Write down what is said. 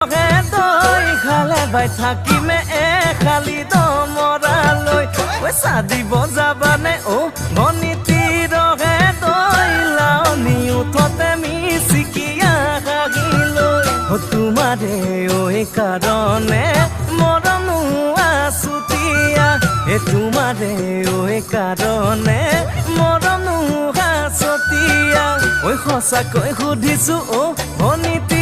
ৰহে দৈ খালে বাই থাকিমে খালি দমৰালৈ পইচা দিব যাবানে অ ভনীতি ৰহে দৈ লাউনি উঠতে মিচিকিয়া খাগিলৈ তোমাৰে ঐ কাৰণে মৰমো আছুতীয়া তোমাৰে ঐ কাৰণে মৰমো আছতীয়া ঐ সঁচাকৈ সুধিছো অ ভনীতি